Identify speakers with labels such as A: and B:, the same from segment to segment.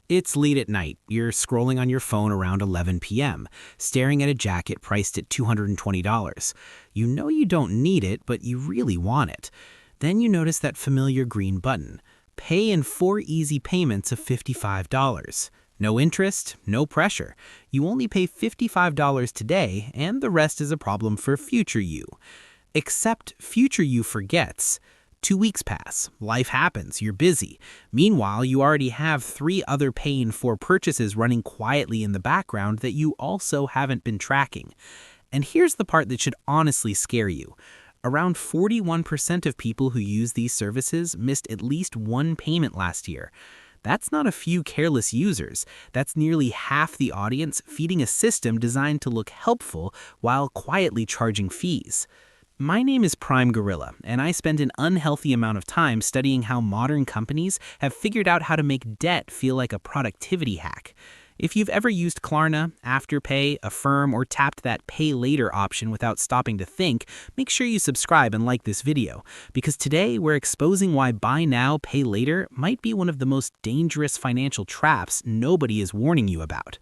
A: It's late at night. You're scrolling on your phone around 11 p.m., staring at a jacket priced at $220. You know you don't need it, but you really want it. Then you notice that familiar green button. Pay in 4 easy payments of $55. No interest, no pressure. You only pay $55 today, and the rest is a problem for future you. Except future you forgets. 2 weeks pass, life happens, you're busy. Meanwhile, you already have 3 other Pay in 4 purchases running quietly in the background that you also haven't been tracking. And here's the part that should honestly scare you. Around 41% of people who use these services missed at least 1 payment last year. That's not a few careless users. That's nearly half the audience feeding a system designed to look helpful while quietly charging fees. My name is Prime Gorilla, and I spend an unhealthy amount of time studying how modern companies have figured out how to make debt feel like a productivity hack. If you've ever used Klarna, Afterpay, Affirm, or tapped that Pay Later option without stopping to think, make sure you subscribe and like this video, because today we're exposing why Buy Now, Pay Later might be one of the most dangerous financial traps nobody is warning you about.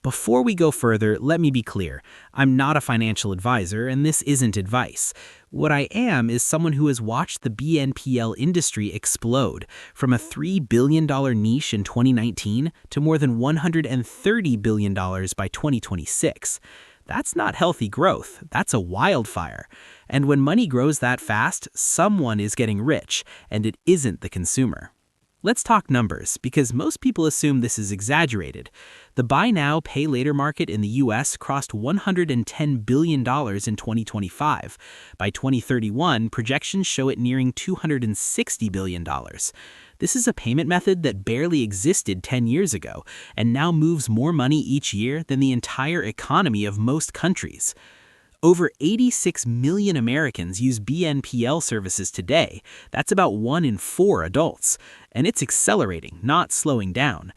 A: Before we go further, let me be clear. I'm not a financial advisor, and this isn't advice. What I am is someone who has watched the BNPL industry explode from a $3 billion niche in 2019 to more than $130 billion by 2026. That's not healthy growth, that's a wildfire. And when money grows that fast, someone is getting rich, and it isn't the consumer. Let's talk numbers, because most people assume this is exaggerated. The Buy Now, Pay Later market in the US crossed $110 billion in 2025. By 2031, projections show it nearing $260 billion. This is a payment method that barely existed 10 years ago, and now moves more money each year than the entire economy of most countries. Over 86 million Americans use BNPL services today. That's about 1 in 4 adults. And it's accelerating, not slowing down.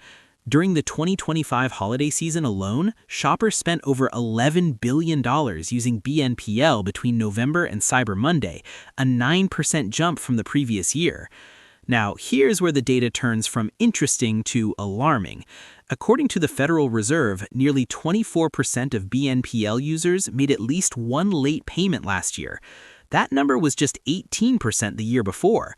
A: During the 2025 holiday season alone, shoppers spent over $11 billion using BNPL between November and Cyber Monday, a 9% jump from the previous year. Now, here's where the data turns from interesting to alarming. According to the Federal Reserve, nearly 24% of BNPL users made at least 1 late payment last year. That number was just 18% the year before.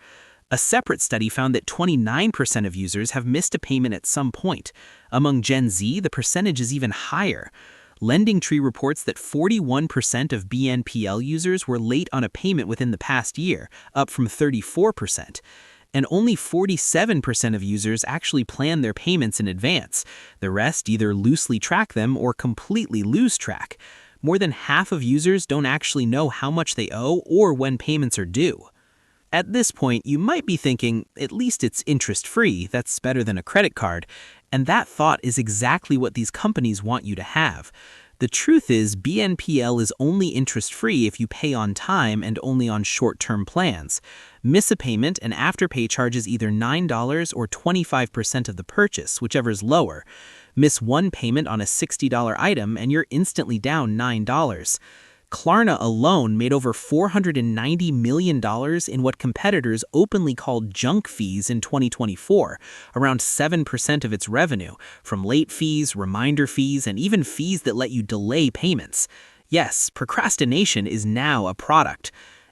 A: A separate study found that 29% of users have missed a payment at some point. Among Gen Z, the percentage is even higher. LendingTree reports that 41% of BNPL users were late on a payment within the past year, up from 34%. And only 47% of users actually plan their payments in advance. The rest either loosely track them or completely lose track. More than half of users don't actually know how much they owe or when payments are due. At this point, you might be thinking, at least it's interest-free, that's better than a credit card. And that thought is exactly what these companies want you to have. The truth is, BNPL is only interest-free if you pay on time and only on short-term plans. Miss a payment and Afterpay charges either $9 or 25% of the purchase, whichever's lower. Miss 1 payment on a $60 item and you're instantly down $9. Klarna alone made over $490 million in what competitors openly called junk fees in 2024, around 7% of its revenue, from late fees, reminder fees, and even fees that let you delay payments. Yes, procrastination is now a product.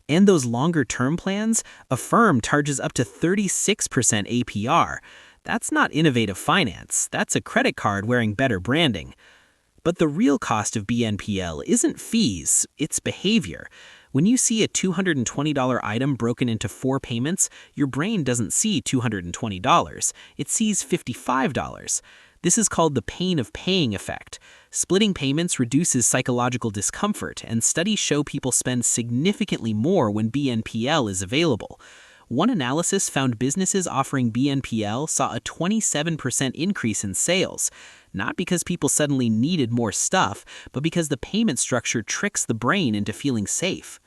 A: And those longer-term plans, Affirm charges up to 36% APR. That's not innovative finance, that's a credit card wearing better branding. But the real cost of BNPL isn't fees, it's behavior. When you see a $220 item broken into 4 payments, your brain doesn't see $220, it sees $55. This is called the pain of paying effect. Splitting payments reduces psychological discomfort, and studies show people spend significantly more when BNPL is available. One analysis found businesses offering BNPL saw a 27% increase in sales, not because people suddenly needed more stuff, but because the payment structure tricks the brain into feeling safe.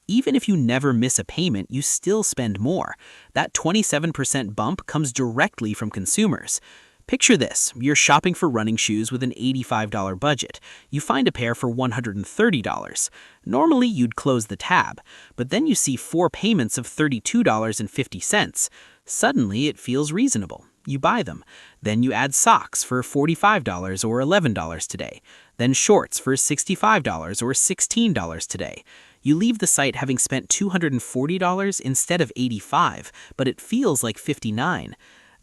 A: Even if you never miss a payment, you still spend more. That 27% bump comes directly from consumers. Picture this, you're shopping for running shoes with an $85 budget. You find a pair for $130. Normally, you'd close the tab, but then you see 4 payments of $32.50. Suddenly, it feels reasonable. you buy them. Then you add socks for $45 or $11 today. Then shorts for $65 or $16 today. You leave the site having spent $240 instead of $85, but it feels like $59.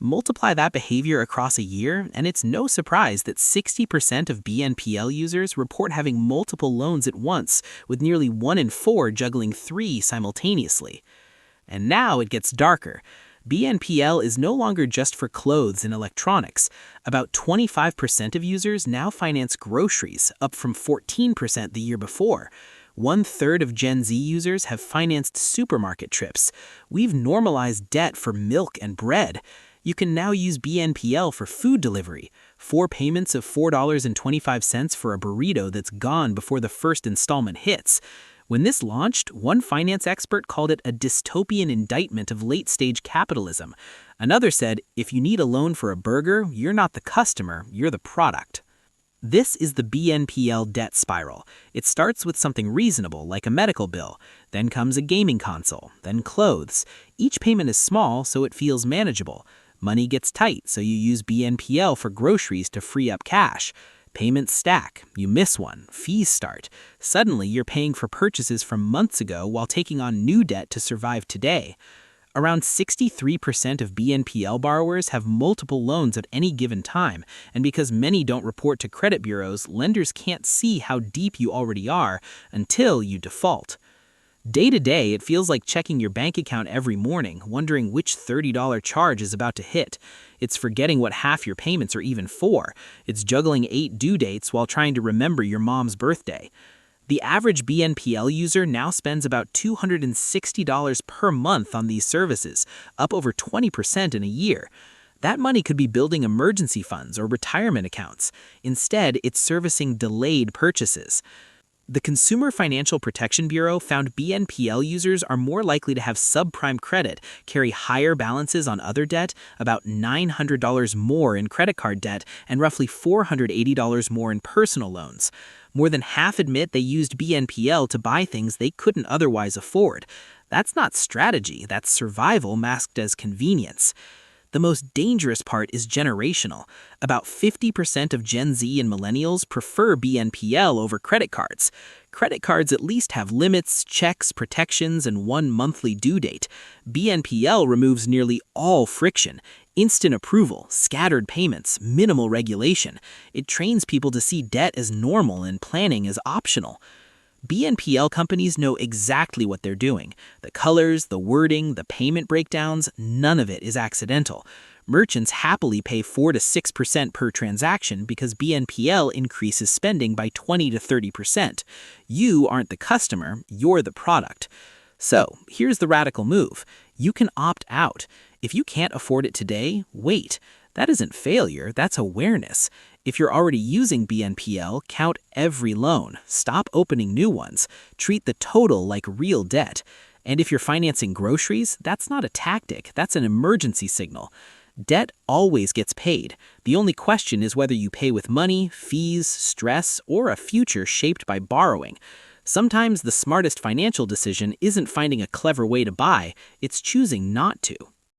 A: Multiply that behavior across a year, and it's no surprise that 60% of BNPL users report having multiple loans at once, with nearly 1 in 4 juggling 3 simultaneously. And now it gets darker. BNPL is no longer just for clothes and electronics. About 25% of users now finance groceries, up from 14% the year before. 1/3 of Gen Z users have financed supermarket trips. We've normalized debt for milk and bread. You can now use BNPL for food delivery. 4 payments of $4.25 for a burrito that's gone before the first installment hits. When this launched, one finance expert called it a dystopian indictment of late-stage capitalism. Another said, if you need a loan for a burger, you're not the customer, you're the product. This is the BNPL debt spiral. It starts with something reasonable, like a medical bill. Then comes a gaming console, then clothes. Each payment is small, so it feels manageable. Money gets tight, so you use BNPL for groceries to free up cash. Payments stack. You miss one. Fees start. Suddenly, you're paying for purchases from months ago while taking on new debt to survive today. Around 63% of BNPL borrowers have multiple loans at any given time, and because many don't report to credit bureaus, lenders can't see how deep you already are until you default. Day to day, it feels like checking your bank account every morning, wondering which $30 charge is about to hit. It's forgetting what half your payments are even for. It's juggling 8 due dates while trying to remember your mom's birthday. The average BNPL user now spends about $260 per month on these services, up over 20% in a year. That money could be building emergency funds or retirement accounts. Instead, it's servicing delayed purchases. The Consumer Financial Protection Bureau found BNPL users are more likely to have subprime credit, carry higher balances on other debt, about $900 more in credit card debt, and roughly $480 more in personal loans. More than half admit they used BNPL to buy things they couldn't otherwise afford. That's not strategy, that's survival masked as convenience. The most dangerous part is generational. About 50% of Gen Z and millennials prefer BNPL over credit cards. Credit cards at least have limits, checks, protections, and one monthly due date. BNPL removes nearly all friction. Instant approval, scattered payments, minimal regulation. It trains people to see debt as normal and planning as optional. BNPL companies know exactly what they're doing. The colors, the wording, the payment breakdowns, none of it is accidental. Merchants happily pay 4 to 6% per transaction because BNPL increases spending by 20 to 30%. You aren't the customer, you're the product. So, here's the radical move. You can opt out. If you can't afford it today, wait. That isn't failure, that's awareness. If you're already using BNPL, count every loan. Stop opening new ones. Treat the total like real debt. And if you're financing groceries, that's not a tactic, that's an emergency signal. Debt always gets paid. The only question is whether you pay with money, fees, stress, or a future shaped by borrowing. Sometimes the smartest financial decision isn't finding a clever way to buy, it's choosing not to.